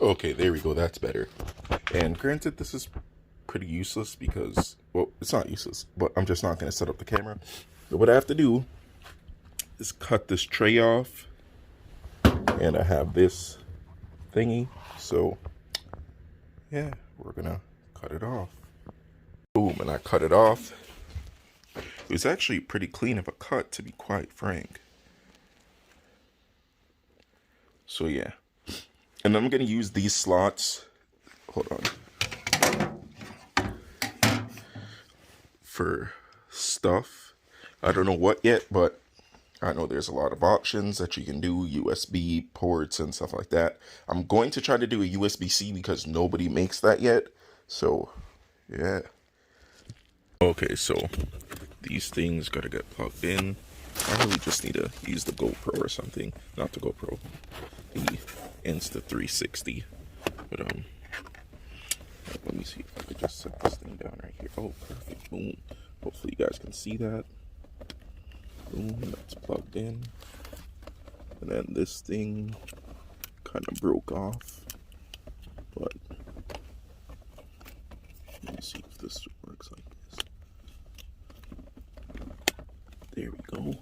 Okay, there we go. That's better. And granted, this is pretty useless because, well, it's not useless, but I'm just not going to set up the camera. But what I have to do is cut this tray off, and I have this thingy. So, yeah, we're going to cut it off. Boom, and I cut it off. It was actually pretty clean of a cut, to be quite frank. So yeah, and I'm gonna use these slots, hold on, for stuff. I don't know what yet, but I know there's a lot of options that you can do, USB ports and stuff like that. I'm going to try to do a USB-C because nobody makes that yet. So yeah. Okay, so these things gotta get plugged in. I really just need to use the GoPro or something. Not the GoPro, the Insta360. But let me see if I could just set this thing down right here. Oh, perfect. Boom. Hopefully you guys can see that. Boom, that's plugged in. And then this thing kind of broke off. But let me see if this works like this. There we go.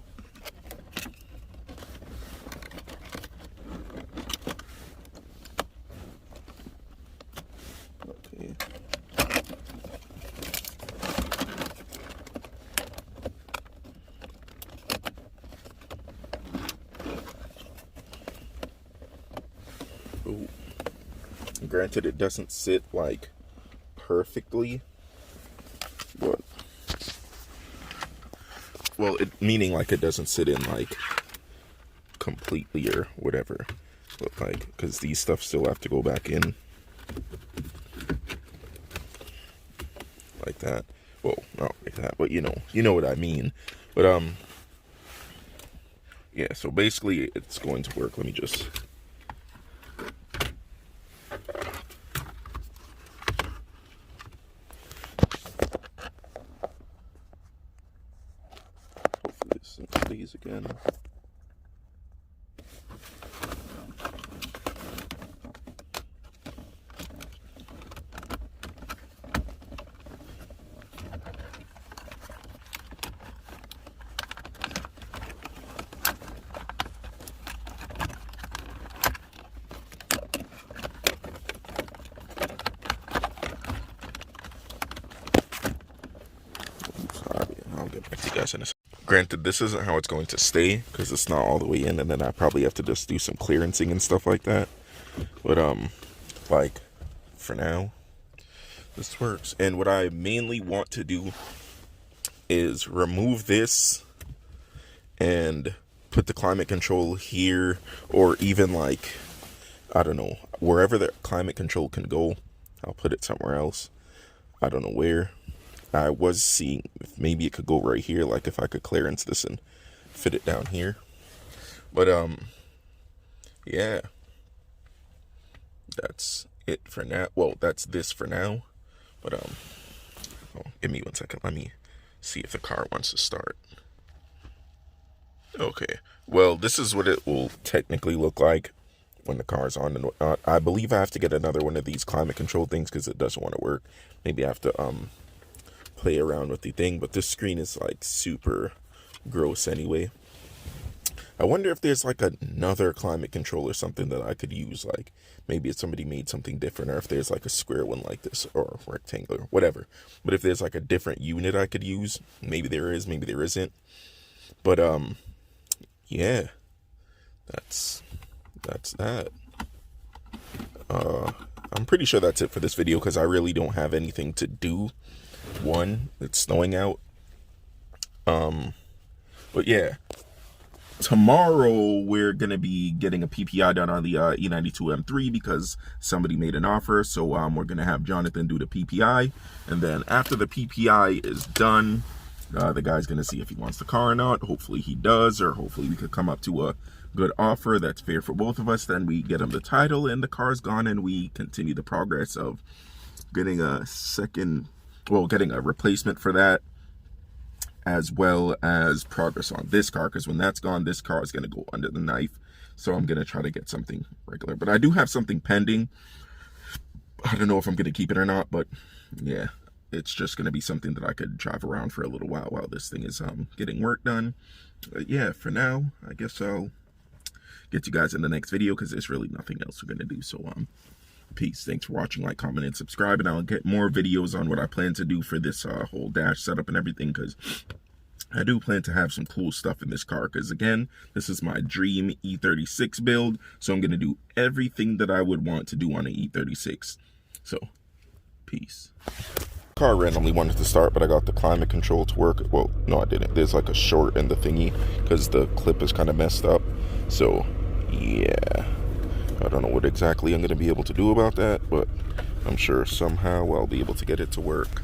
Okay. Oh. Granted, it doesn't sit like perfectly, but well, meaning like it doesn't sit in like completely or whatever, but like, because these stuff still have to go back in like that. Well, not like that, but you know what I mean. But yeah, so basically it's going to work. Let me just these again. Sorry, I'll get back to you guys in a second. Granted, this isn't how it's going to stay because it's not all the way in, and then I probably have to just do some clearancing and stuff like that. But like for now, this works. And what I mainly want to do is remove this and put the climate control here, or even like, I don't know, wherever the climate control can go, I'll put it somewhere else. I don't know where. I was seeing if maybe it could go right here, like if I could clearance this and fit it down here. But yeah, that's it for now. Well, that's this for now. But oh, give me 1 second. Let me see if the car wants to start. Okay, well, this is what it will technically look like when the car's on and whatnot. I believe I have to get another one of these climate control things because it doesn't want to work. Maybe I have to play around with the thing, but this screen is like super gross anyway. I wonder if there's like another climate control or something that I could use, like maybe if somebody made something different, or if there's like a square one like this, or rectangular, whatever. But if there's like a different unit I could use, maybe there is, maybe there isn't. But yeah, that's that. I'm pretty sure that's it for this video because I really don't have anything to do. One, it's snowing out. But yeah, tomorrow we're gonna be getting a PPI done on the E92 M3 because somebody made an offer. So we're gonna have Jonathan do the PPI, and then after the PPI is done, the guy's gonna see if he wants the car or not. Hopefully he does, or hopefully we could come up to a good offer that's fair for both of us. Then we get him the title and the car's gone, and we continue the progress of getting a getting a replacement for that, as well as progress on this car, because when that's gone, this car is going to go under the knife. So I'm going to try to get something regular. But I do have something pending. I don't know if I'm going to keep it or not, but yeah, it's just going to be something that I could drive around for a little while this thing is getting work done. But yeah, for now, I guess I'll get you guys in the next video because there's really nothing else we're going to do. So peace. Thanks for watching. Like, comment, and subscribe, and I'll get more videos on what I plan to do for this whole dash setup and everything, because I do plan to have some cool stuff in this car, because again, this is my dream E36 build, so I'm going to do everything that I would want to do on an E36. So, peace. Car randomly wanted to start, but I got the climate control to work. Well, no, I didn't. There's like a short in the thingy, because the clip is kind of messed up. So, yeah. I don't know what exactly I'm going to be able to do about that, but I'm sure somehow I'll be able to get it to work.